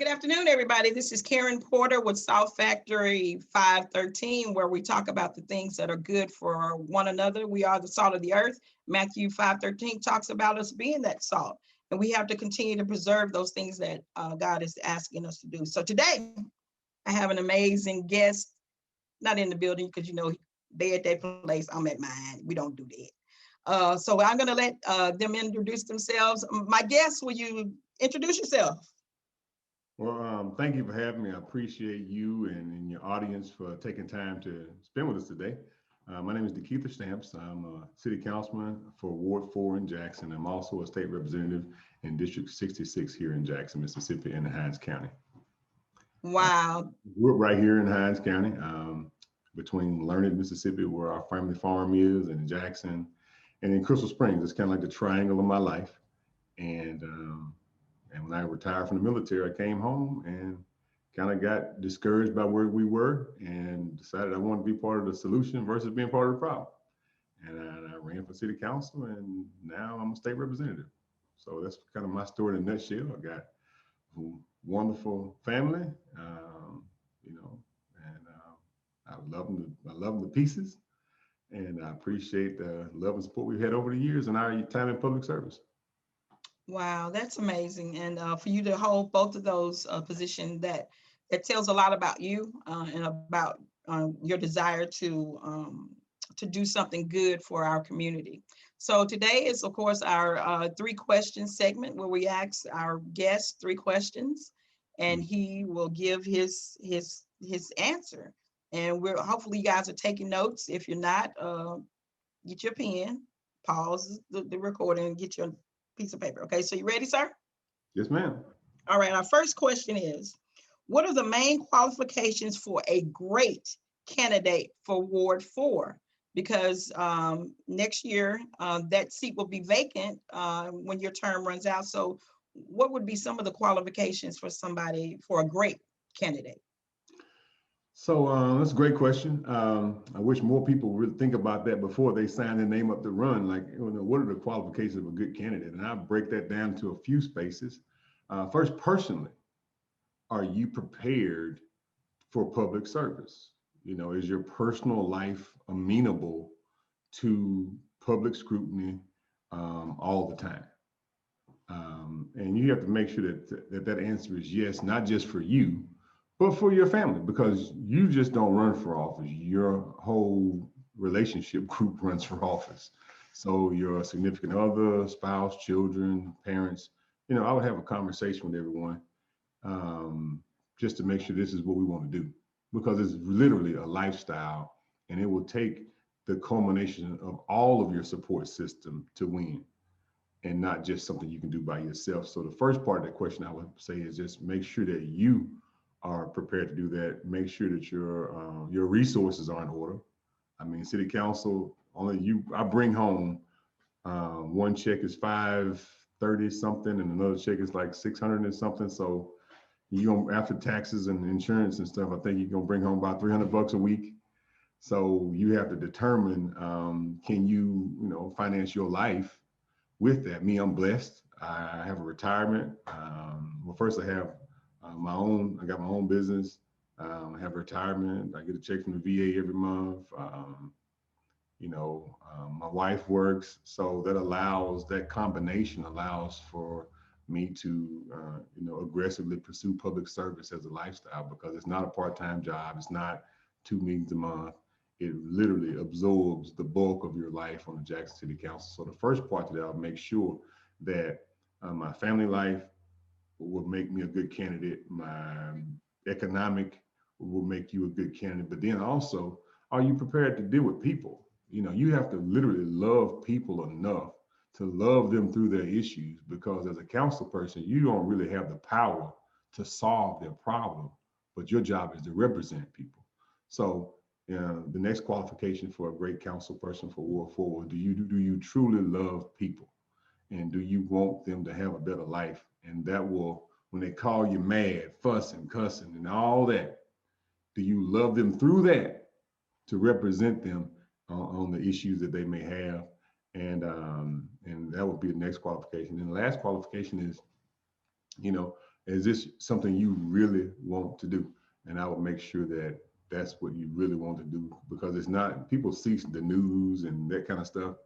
afternoon, everybody. This is Karen Porter with Salt Factory 513, where we talk about the things that are good for one another. We are the salt of the earth. Matthew 513 talks about us being that salt, and we have to continue to preserve those things that God is asking us to do. So today, I have an amazing guest, not in the building because, they at their place, I'm at mine. We don't do that. So I'm going to let them introduce themselves. My guest, will you introduce yourself? Well, thank you for having me. I appreciate you and your audience for taking time to spend with us today. My name is DeKeitha Stamps. I'm a city councilman for Ward 4 in Jackson. I'm also a state representative in District 66 here in Jackson, Mississippi, in Hinds County. Wow. Grew up right here in Hinds County, between Learned, Mississippi, where our family farm is, and Jackson, and in Crystal Springs. It's kind of like the triangle of my life. And when I retired from the military, I came home and kind of got discouraged by where we were and decided I wanted to be part of the solution versus being part of the problem. And I ran for city council, and now I'm a state representative. So that's kind of my story in a nutshell. I got a wonderful family, I love them. I love them to pieces, and I appreciate the love and support we've had over the years and our time in public service. Wow, that's amazing. And for you to hold both of those positions, that tells a lot about you and about your desire to do something good for our community. So today is, of course, our 3 question segment where we ask our guest 3 questions, and he will give his answer. And we're hopefully you guys are taking notes. If you're not, get your pen, pause the recording, and get your piece of paper. Okay, so you ready, sir? Yes, ma'am. All right, our first question is, what are the main qualifications for a great candidate for Ward 4? Because next year, that seat will be vacant when your term runs out. So what would be some of the qualifications for somebody, for a great candidate? So that's a great question. I wish more people would think about that before they sign their name up to run. Like, what are the qualifications of a good candidate? And I break that down to a few spaces. First, personally, are you prepared for public service? Is your personal life amenable to public scrutiny all the time? And you have to make sure that answer is yes, not just for you, but for your family, because you just don't run for office. Your whole relationship group runs for office. So your significant other, spouse, children, parents, I would have a conversation with everyone just to make sure this is what we want to do, because it's literally a lifestyle, and it will take the culmination of all of your support system to win, and not just something you can do by yourself. So the first part of that question I would say is just make sure that you are prepared to do that. Make sure that your resources are in order. I mean, city council, I bring home one check is $530 something, and another check is like $600 and something. So after taxes and insurance and stuff, I think you're gonna bring home about $300 a week. So you have to determine, can you finance your life with that? Me, I'm blessed. I have a retirement. Well, first I have I got my own business. I have retirement. I get a check from the VA every month. My wife works, so that combination allows for me to, aggressively pursue public service as a lifestyle, because it's not a part-time job. It's not 2 meetings a month. It literally absorbs the bulk of your life on the Jackson City Council. So the first part of that, I'll make sure that my family life will make me a good candidate. My economic will make you a good candidate. But then also, are you prepared to deal with people? You have to literally love people enough to love them through their issues, because as a council person, you don't really have the power to solve their problem, but your job is to represent people. So the next qualification for a great council person for Ward 4, do you truly love people? And do you want them to have a better life? And that will, when they call you mad, fussing, cussing, and all that, do you love them through that to represent them on the issues that they may have? And that would be the next qualification. And the last qualification is, Is this something you really want to do? And I would make sure that that's what you really want to do, because it's not, people see the news and that kind of stuff.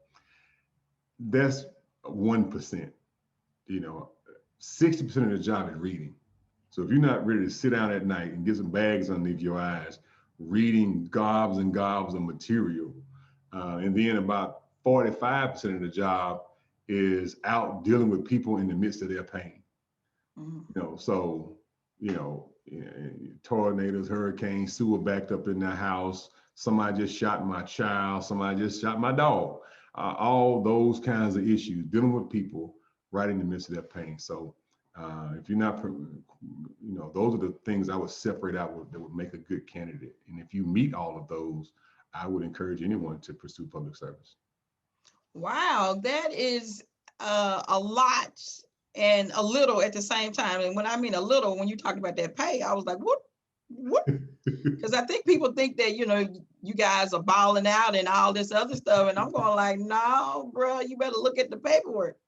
That's 1%. You know, 60% of the job is reading. So if you're not ready to sit down at night and get some bags underneath your eyes, reading gobs and gobs of material, and then about 45% of the job is out dealing with people in the midst of their pain. Mhm. You know, so, tornadoes, hurricanes, sewer backed up in their house. Somebody just shot my child. Somebody just shot my dog. All those kinds of issues, dealing with people right in the midst of their pain. So, if you're not, those are the things I would separate out that would make a good candidate. And if you meet all of those, I would encourage anyone to pursue public service. Wow, that is a lot and a little at the same time. And when I mean a little, when you talked about that pay, I was like, what? Because I think people think that, you guys are balling out and all this other stuff. And I'm going like, no, bro, you better look at the paperwork.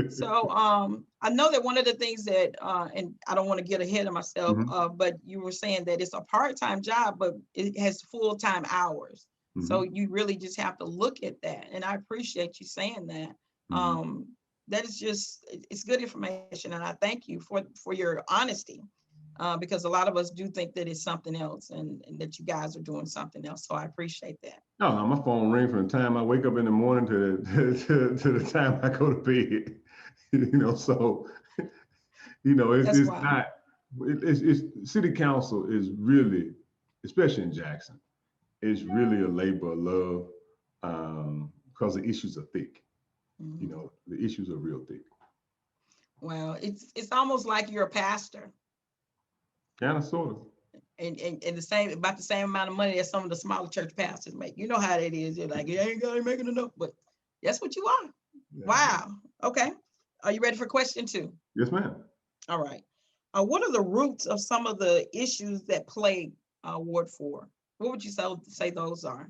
So I know that one of the things that, and I don't want to get ahead of myself, Mhm. but you were saying that it's a part-time job, but it has full-time hours. So Mhm. you really just have to look at that. And I appreciate you saying that. Mhm. Um, that is just, it's good information. And I thank you for your honesty. Because a lot of us do think that it's something else, and that you guys are doing something else. So I appreciate that. No, my phone rings from the time I wake up in the morning to to the time I go to bed. So That's it's wild. not. It's city council is really, especially in Jackson, it's really a labor of love, because the issues are thick. Mhm. The issues are real thick. Well, it's almost like you're a pastor, Kind of, sort of. and the same about the same amount of money that some of the smaller church pastors make. You know how that is. You're like, you ain't got making enough, but that's what you are. Yeah. Wow. Okay. Are you ready for question two? Yes, ma'am. All right. What are the roots of some of the issues that plague Ward 4? What would you say those are?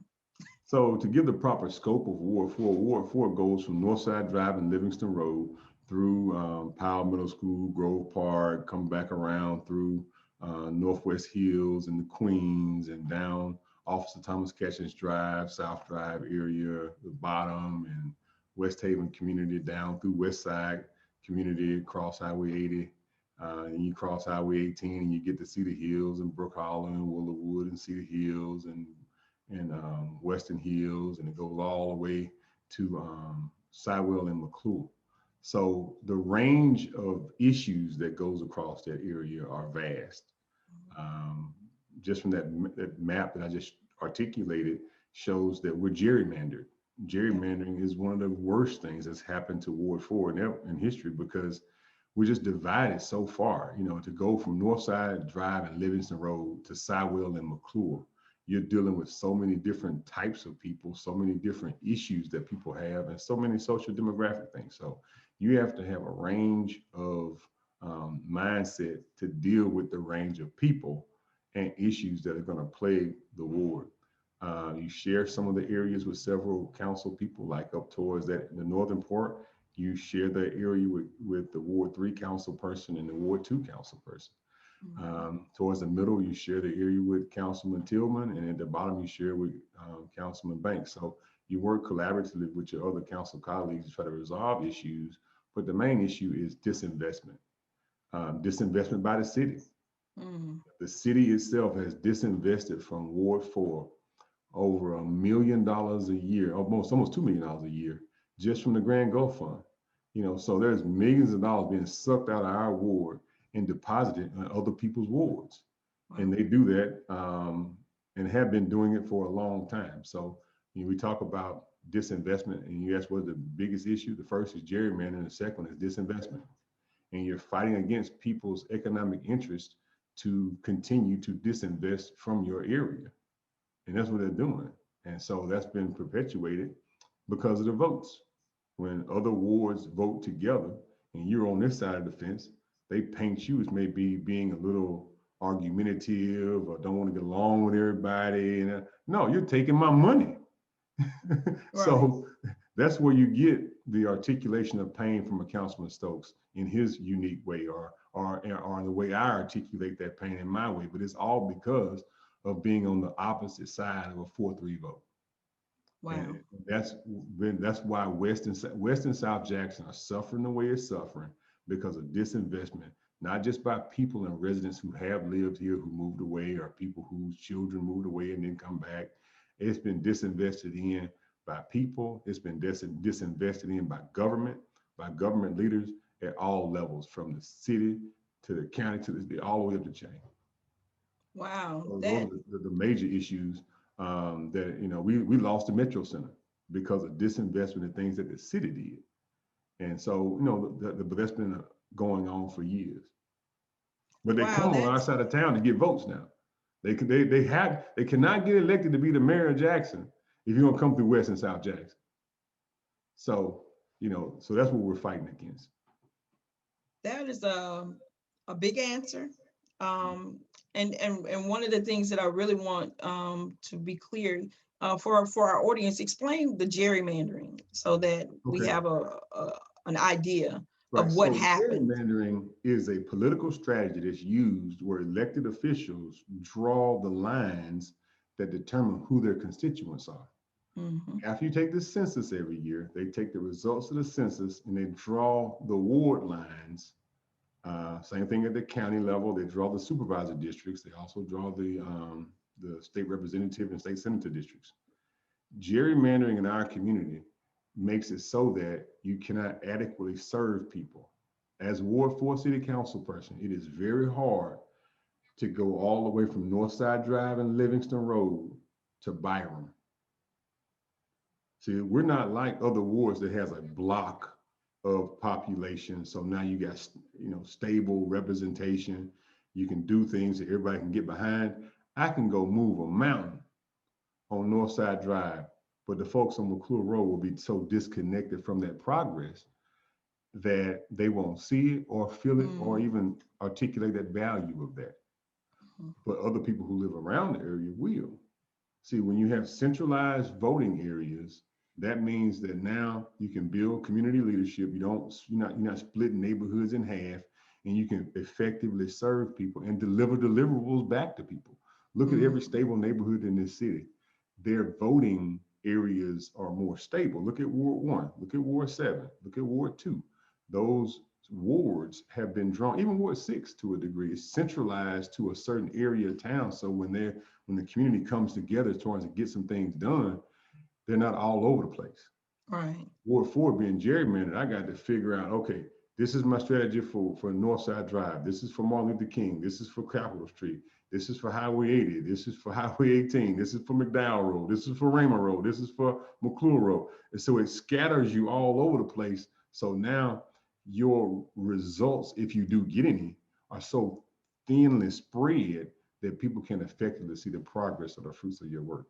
So to give the proper scope of Ward 4 goes from Northside Drive and Livingston Road through Powell Middle School, Grove Park, come back around through Northwest Hills and the Queens and down Officer Thomas Catchings Drive, South Drive area, the bottom, and West Haven community down through West Side community, across Highway 80. And you cross Highway 18 and you get to Cedar Hills and Brook Hollow and Willowwood and Cedar Hills and Western Hills, and it goes all the way to Sidewell and McClure. So the range of issues that goes across that area are vast. Um, just from that map that I just articulated shows that we're gerrymandered. Yeah. Gerrymandering is one of the worst things that's happened to Ward 4 in history, because we're just divided so far. To go from Northside Drive and Livingston Road to Sidewell and McClure, you're dealing with so many different types of people, so many different issues that people have, and so many social demographic things. So you have to have a range of mindset to deal with the range of people and issues that are going to plague the ward. You share some of the areas with several council people, like up towards the northern part. You share the area with the Ward 3 council person and the Ward 2 council person. Mhm. Towards the middle, you share the area with Councilman Tillman, and at the bottom, you share with Councilman Banks. So you work collaboratively with your other council colleagues to try to resolve issues. But the main issue is disinvestment. Disinvestment by the city. Mhm. The city itself has disinvested from Ward 4 over $1 million a year, almost $2 million a year, just from the Grand Gulf Fund. So there's millions of dollars being sucked out of our ward and deposited in other people's wards, and Wow. they do that, and have been doing it for a long time. So we talk about disinvestment, and you ask what's the biggest issue. The first is gerrymandering, the second is disinvestment, and you're fighting against people's economic interest to continue to disinvest from your area. And that's what they're doing. And so that's been perpetuated because of the votes. When other wards vote together and you're on this side of the fence, they paint you as maybe being a little argumentative or don't want to get along with everybody. And no, you're taking my money. Right. So That's where you get the articulation of pain from a Councilman Stokes in his unique way, or the way I articulate that pain in my way. But it's all because of being on the opposite side of a 4-3 vote. Wow. And that's why West and South Jackson are suffering the way it's suffering, because of disinvestment, not just by people and residents who have lived here, who moved away, or people whose children moved away and then come back. It's been disinvested in by people. It's been disinvested in by government leaders at all levels, from the city to the county to all the way up the chain. Wow. So those That, are the major issues, that, we lost the Metro Center because of disinvestment in things that the city did. And so, but that's been going on for years. But they wow. come on our That's, side of town to get votes now. They cannot get elected to be the mayor of Jackson if you're gonna come through West and South Jackson. So, so that's what we're fighting against. that is a big answer. Um, and one of the things that I really want to be clear for our audience, explain the gerrymandering so that we Okay. have an idea of Right. what So happened. gerrymandering is a political strategy that's used where elected officials draw the lines that determine who their constituents are. Mhm. After you take the census every year, they take the results of the census and they draw the ward lines. Same thing at the county level. They draw the supervisor districts. They also draw the state representative and state senator districts. Gerrymandering in our community makes it so that you cannot adequately serve people. As Ward 4 City Council person, it is very hard to go all the way from Northside Drive and Livingston Road to Byram. See, we're not like other wards that has a block of population. So now you got, stable representation. You can do things that everybody can get behind. I can go move a mountain on Northside Drive, but the folks on McClure Road will be so disconnected from that progress that they won't see it or feel it or Mm. even articulate that value of that. Mhm. But other people who live around the area will. See, when you have centralized voting areas, that means that now you can build community leadership. You're not splitting neighborhoods in half, and you can effectively serve people and deliver deliverables back to people. Look at Mm. every stable neighborhood in this city. Their voting areas are more stable. Look at Ward 1, look at Ward 7, look at Ward 2. Those wards have been drawn, even Ward 6 to a degree, is centralized to a certain area of town. So when the community comes together trying to get some things done, they're not all over the place. Right. Ward 4 being gerrymandered, I got to figure out, okay, this is my strategy for Northside Drive. This is for Martin Luther King. This is for Capitol Street. This is for Highway 80. This is for Highway 18. This is for McDowell Road. This is for Raymond Road. This is for McClure Road. And so it scatters you all over the place. So now your results, if you do get any, are so thinly spread that people can effectively see the progress of the fruits of your work.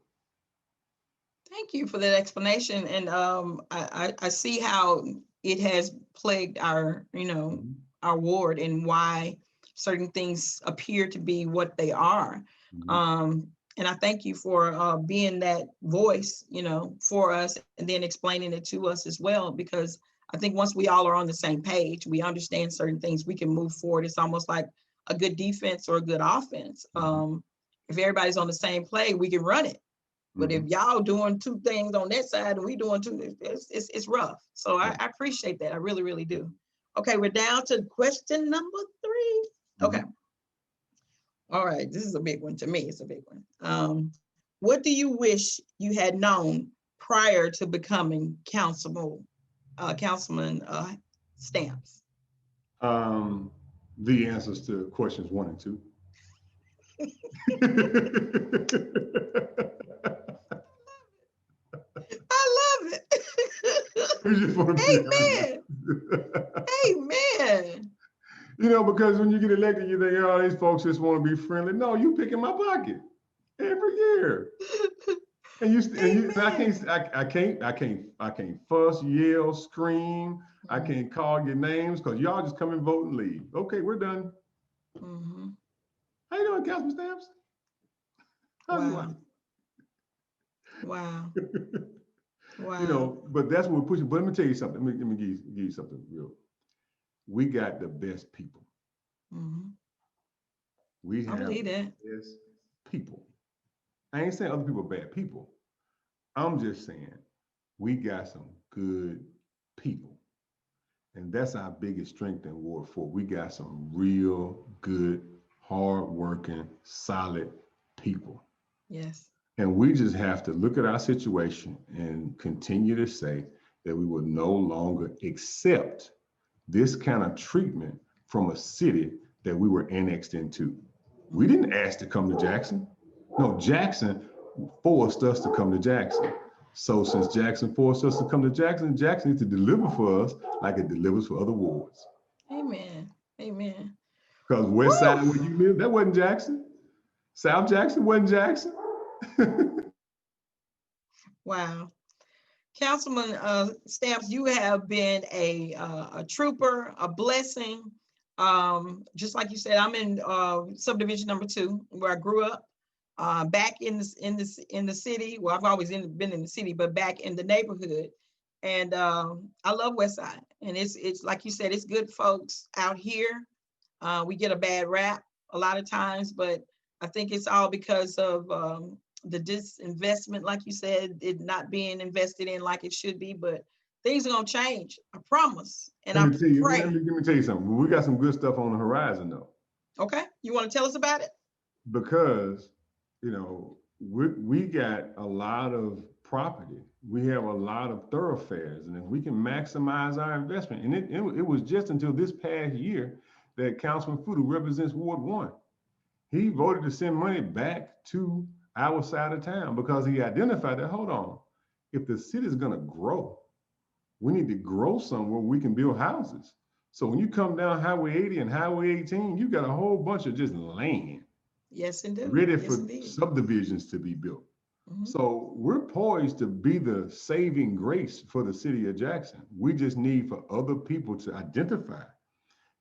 Thank you for that explanation. And I see how it has plagued our, Mhm. our ward and why certain things appear to be what they are. Mhm. Um, and I thank you for being that voice, for us and then explaining it to us as well, because I think once we all are on the same page, we understand certain things, we can move forward. It's almost like a good defense or a good offense. Mhm. If everybody's on the same play, we can run it. But if Mhm. y'all doing two things on that side and we doing two, it's rough. So Yeah. I appreciate that. I really, really do. Okay, we're down to question number 3. Okay. Mhm. All right. This is a big one to me. It's a big one. What do you wish you had known prior to becoming Councilman Stamps? Um, the answers to questions 1 and 2. I love it. We just want to be honest. Amen. Amen. Because when you get elected, you think, oh, these folks just want to be friendly. No, you pick in my pocket every year. And Amen. I can't fuss, yell, scream. I Mm-hmm. can't call your names because y'all just come and vote and leave. Okay, we're done. Mm-hmm. How you doing, Councilman Stamps? How's your Wow. Wow. life? Wow. But that's what we're pushing. But let me tell you something. Let me give you something real. We got the best people. Hmm. We I have believe that. the best people. I ain't saying other people are bad people. I'm just saying we got some good people. And that's our biggest strength in Ward 4. We got some real good, hard-working, solid people. Yes. And we just have to look at our situation and continue to say that we will no longer accept this kind of treatment from a city that we were annexed into. We didn't Hmm. ask to come to Jackson. No, Jackson forced us to come to Jackson. So since Jackson forced us to come to Jackson, Jackson needs to deliver for us like it delivers for other wards. Amen. Amen. Because West Woo! Side where you live, that wasn't Jackson. South Jackson wasn't Jackson. Wow. Councilman Stamps, you have been a trooper, a blessing. Just like you said, I'm in subdivision number 2, where I grew up. Back in the city. Well, I've always been in the city, but back in the neighborhood. And I love West Side. And it's like you said, it's good folks out here. We get a bad rap a lot of times, but I think it's all because of the disinvestment, like you said, it not being invested in like it should be. But things are gonna change. I promise, and Let I me tell you, pray. let me tell you something. We got some good stuff on the horizon though. Okay, you want to tell us about it? Because we got a lot of property, we have a lot of thoroughfares, and if we can maximize our investment, and it was just until this past year that Councilman Food, who represents Ward 1, he voted to send money back to our side of town because he identified that, hold on, if the city is going to grow, we need to grow somewhere we can build houses. So when you come down Highway 80 and Highway 18, you got a whole bunch of just land Yes, indeed. ready Yes, for indeed. subdivisions to be built. Hmm. So we're poised to be the saving grace for the city of Jackson. We just need for other people to identify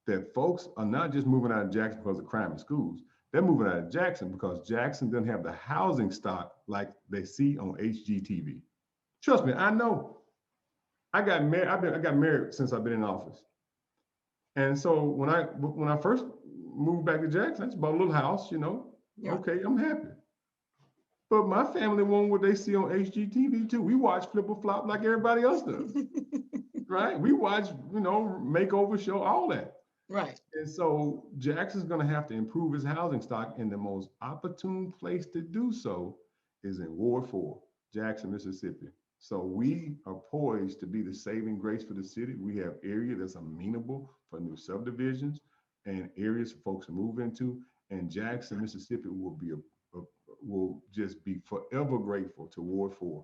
that folks are not just moving out of Jackson because of crime in schools. They're moving out of Jackson because Jackson doesn't have the housing stock like they see on HGTV. Trust me, I know. I got married. I got married since I've been in office, and so when I first moved back to Jackson, I just bought a little house. Yeah. Okay, I'm happy. But my family want what they see on HGTV too. We watch Flip or Flop like everybody else does, right? We watch, makeover show, all that. Right. And so Jackson's going to have to improve his housing stock, and the most opportune place to do so is in Ward 4, Jackson, Mississippi. So we are poised to be the saving grace for the city. We have area that's amenable for new subdivisions and areas for folks to move into. And Jackson, Mississippi will just be forever grateful to Ward 4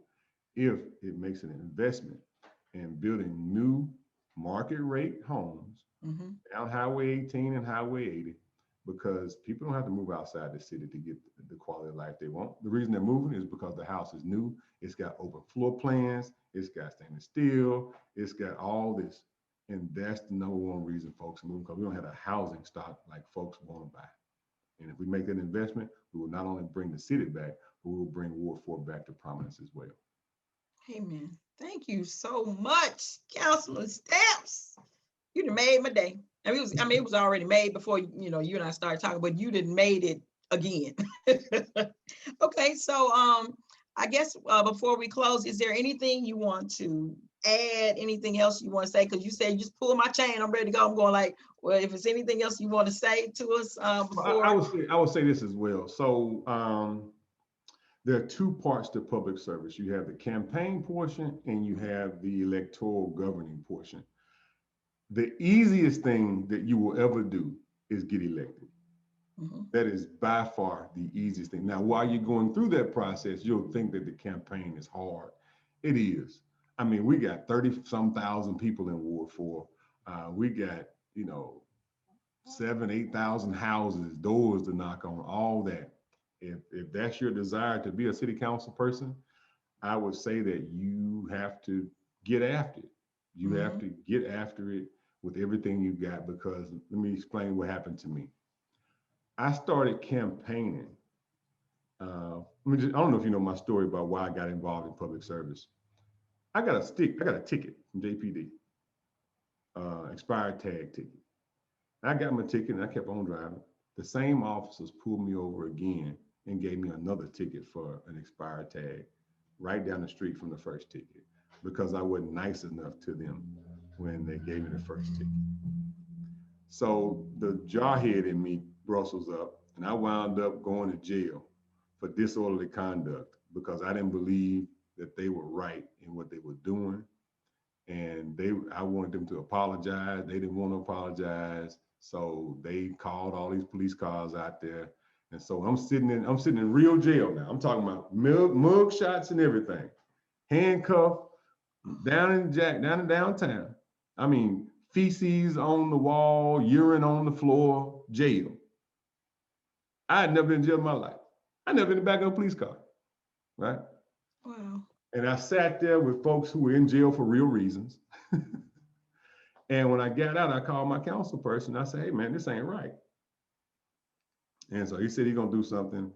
if it makes an investment in building new market rate homes Hmm. down Highway 18 and Highway 80, because people don't have to move outside the city to get the quality of life they want. The reason they're moving is because the house is new. It's got open floor plans. It's got stainless steel. It's got all this. And that's the number one reason folks move, because we don't have a housing stock like folks want to buy. And if we make that investment, we will not only bring the city back, but we will bring Ward 4 back to prominence as well. Amen. Thank you so much, Councilman Stamps. You done made my day. I mean, it was already made before you and I started talking, but you done made it again. Okay, so I guess before we close, is there anything you want to add? Anything else you want to say? Because you said you just pull my chain, I'm ready to go. I'm going like, well, if it's anything else you want to say to us I before. would say this as well. So there are two parts to public service. You have the campaign portion and you have the electoral governing portion. The easiest thing that you will ever do is get elected. Mhm. That is by far the easiest thing. Now, while you're going through that process, you'll think that the campaign is hard. It is. I mean, we got 30 some thousand people in Ward 4. We got, 8,000 houses, doors to knock on, all that. If that's your desire to be a city council person, I would say that you have to get after it. You have Mhm. to get after it with everything you got, because let me explain what happened to me. I started campaigning. I don't know if you know my story about why I got involved in public service. I got a ticket from JPD, expired tag ticket. I got my ticket and I kept on driving. The same officers pulled me over again and gave me another ticket for an expired tag right down the street from the first ticket because I wasn't nice enough to them when they gave me the first ticket. So the jarhead in me brustles up, and I wound up going to jail for disorderly conduct because I didn't believe that they were right in what they were doing. And I wanted them to apologize. They didn't want to apologize. So they called all these police cars out there. And so I'm sitting in real jail now. I'm talking about mug shots and everything. Handcuffed down in downtown. I mean, feces on the wall, urine on the floor, jail. I had never been in jail in my life. I never been in the back of a police car, right? Wow. And I sat there with folks who were in jail for real reasons. And when I got out, I called my council person. I said, hey, man, this ain't right. And so he said he's going to do something.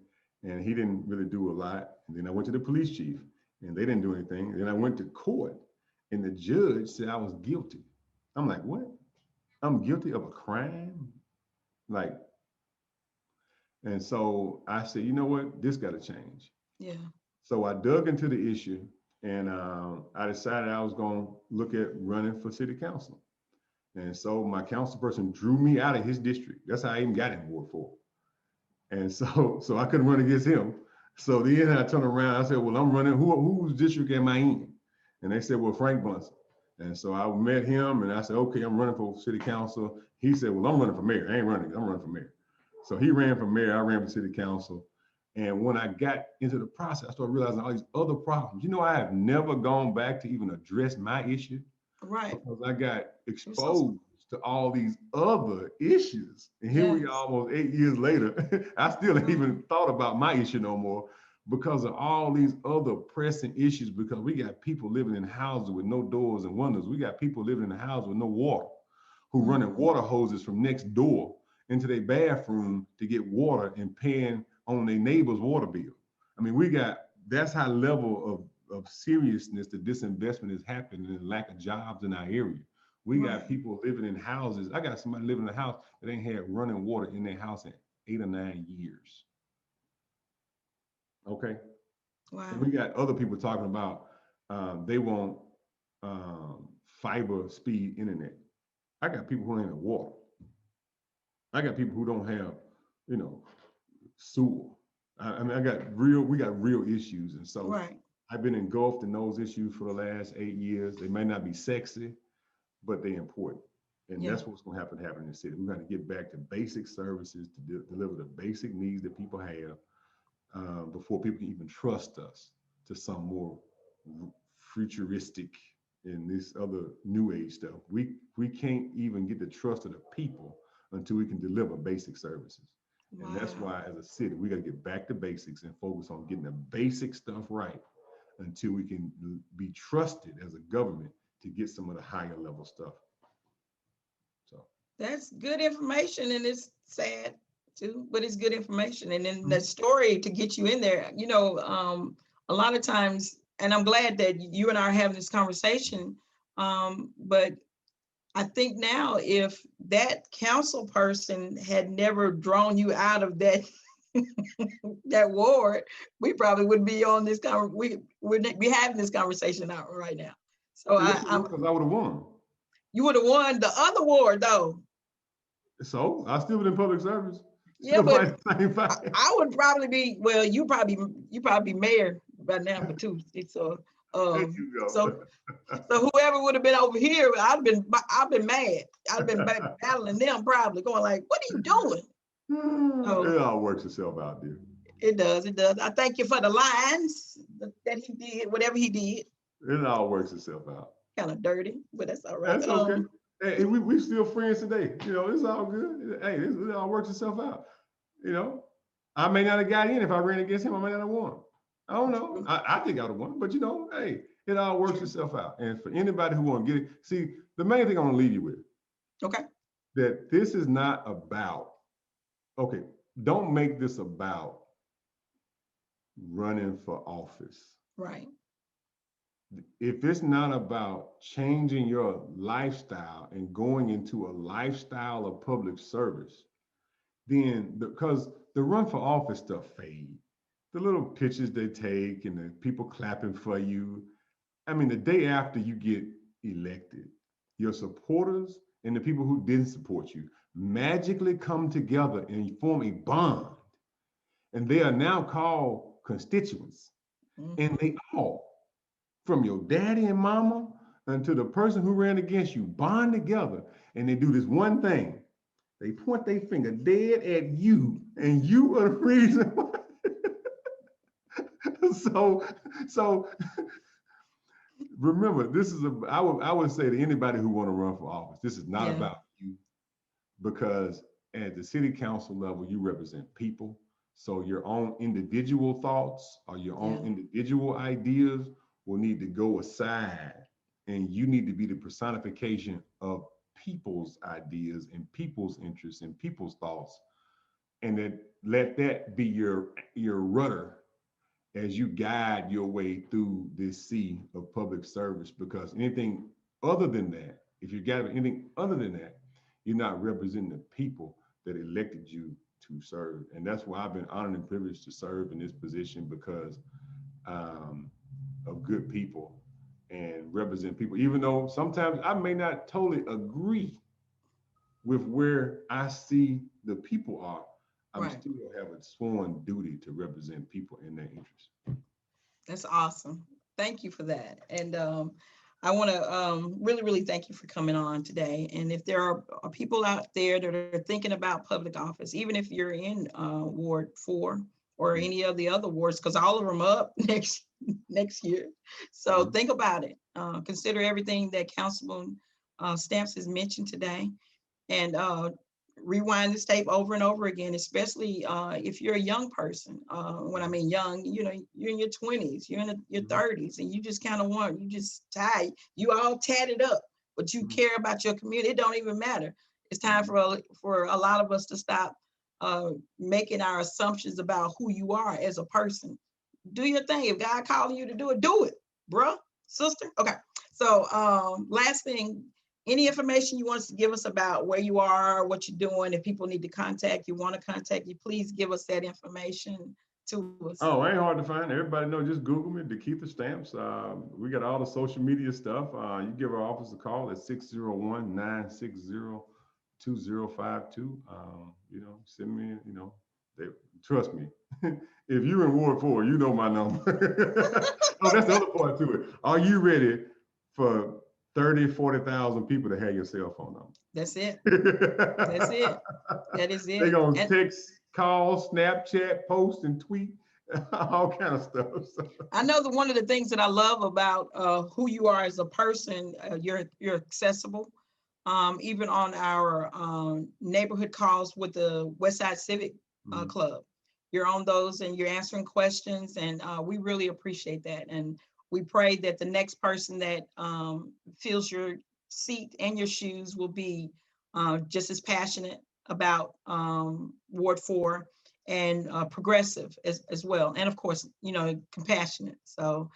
And he didn't really do a lot. And then I went to the police chief and they didn't do anything. And then I went to court and the judge said I was guilty. I'm like, what? I'm guilty of a crime? Like, and so I said, you know what? This got to change. Yeah. So I dug into the issue and I decided I was going to look at running for city council. And so my council person drew me out of his district. That's how I even got in Ward 4. And so I couldn't run against him. So then I turned around, I said, well, I'm running, whose district am I in? And they said, well, Frank Bunsen. And so I met him and I said, okay, I'm running for city council. He said, well, I'm running for mayor. I ain't running, I'm running for mayor. So he ran for mayor, I ran for city council. And when I got into the process, I started realizing all these other problems. You know, I have never gone back to even address my issue. Right. Because I got exposed to all these other issues. And here we are almost 8 years later. I still ain't even thought about my issue no more because of all these other pressing issues, because we got people living in houses with no doors and windows. We got people living in a house with no water, who running water hoses from next door into their bathroom to get water and paying on their neighbor's water bill. I mean, that's how level of seriousness the disinvestment is happening and the lack of jobs in our area. We got people living in houses. I got somebody living in a house that ain't had running water in their house in 8 or 9 years. Okay. Wow. And we got other people talking about they want fiber speed internet. I got people who ain't have water. I got people who don't have, sewer. I mean, we got real issues. And so I've been engulfed in those issues for the last 8 years. They may not be sexy, but they're important. And that's what's going to happen in the city. We're going to get back to basic services to deliver the basic needs that people have before people can even trust us to some more futuristic and this other new age stuff. We can't even get the trust of the people until we can deliver basic services. And that's why, as a city, we got to get back to basics and focus on getting the basic stuff right until we can be trusted as a government to get some of the higher level stuff. So that's good information, and it's sad too, but it's good information. And then the story to get you in there, a lot of times, and I'm glad that you and I are having this conversation, but I think now if that council person had never drawn you out of that that ward, we probably wouldn't be on this we wouldn't be having this conversation out right now. So because I would have won. You would have won the other ward though. So I still been in public service. Yeah, but I would probably be, well, you probably be mayor by now for two. So so whoever would have been over here, I've been mad. I've been battling them, probably going like, what are you doing? It all works itself out, dude. It does. I thank you for the lines that he did, whatever he did. It all works itself out. Kind of dirty, but that's all right. That's okay. Hey, we still friends today. It's all good. Hey, it all works itself out. I may not have got in if I ran against him. I may not have won. I don't know. I think I would have won, but hey, it all works itself out. And for anybody who want to get it, see, the main thing I want to leave you with, okay, that this is not about, okay, don't make this about running for office. Right. if it's not about changing your lifestyle and going into a lifestyle of public service, then because the run for office stuff fade, the little pictures they take and the people clapping for you. I mean, the day after you get elected, your supporters and the people who didn't support you magically come together and form a bond. And they are now called constituents. And Mhm. they all, from your daddy and mama until the person who ran against you, bond together. And they do this one thing. They point their finger dead at you, and you are the reason why. so, so remember, this is I would say to anybody who want to run for office, this is not Yeah, about you, because at the city council level, you represent people. So your own individual thoughts or your own yeah. individual ideas will need to go aside, and you need to be the personification of people's ideas and people's interests and people's thoughts, and then let that be your rudder as you guide your way through this sea of public service. Because anything other than that, if you got anything other than that, you're not representing the people that elected you to serve. And that's why I've been honored and privileged to serve in this position, because um, of good people and represent people, even though sometimes I may not totally agree with where I see the people are. I'm Right. still have a sworn duty to represent people in their interests. That's awesome. Thank you for that. And I want to really, really thank you for coming on today. And if there are people out there that are thinking about public office, even if you're in Ward 4 or Mhm. any of the other wards, because all of them are up next year. So Mhm. think about it. Consider everything that Councilman Stamps has mentioned today, and rewind this tape over and over again, especially if you're a young person. When I Mhm. mean young, you're in your 20s, you're in your Mhm. 30s, and you just kind of you just tired, you all tatted up, but you Mhm. care about your community. It don't even matter. It's time Mhm. for a lot of us to stop making our assumptions about who you are as a person. Do your thing. If God calling you to do it, bruh, sister. Okay. So last thing, any information you want us to give us about where you are, what you're doing, if people need to contact you, want to contact you, please give us that information to us. Oh, ain't hard to find. Everybody know. Just Google me, Keith Stamps. We got all the social media stuff. You give our office a call at 601-960-2052. Send me. They, trust me. If you're in Ward 4, you know my number. Oh, that's the other part to it. Are you ready for 30, 40,000 people to have your cell phone That's it. That's number? it. That is They it. gonna And text, call, Snapchat, post, and tweet, all kind of stuff. So, I know that one of the things that I love about who you are as a person, you're accessible. Even on our neighborhood calls with the West Side Civic mhm. Club, you're on those and you're answering questions, and we really appreciate that. And we pray that the next person that fills your seat and your shoes will be just as passionate about Ward 4 and progressive as well. And of course, compassionate. So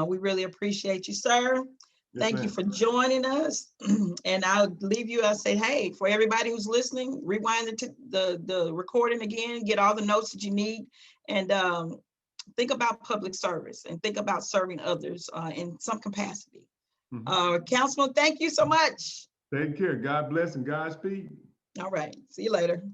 we really appreciate you, sir. Yes, Thank you ma'am. for joining us. And I'll leave you, I'll say, hey, for everybody who's listening, rewind the recording again, get all the notes that you need, and think about public service and think about serving others in some capacity. Mhm. Councilman, thank you so much. Take care. God bless and Godspeed. All right. See you later.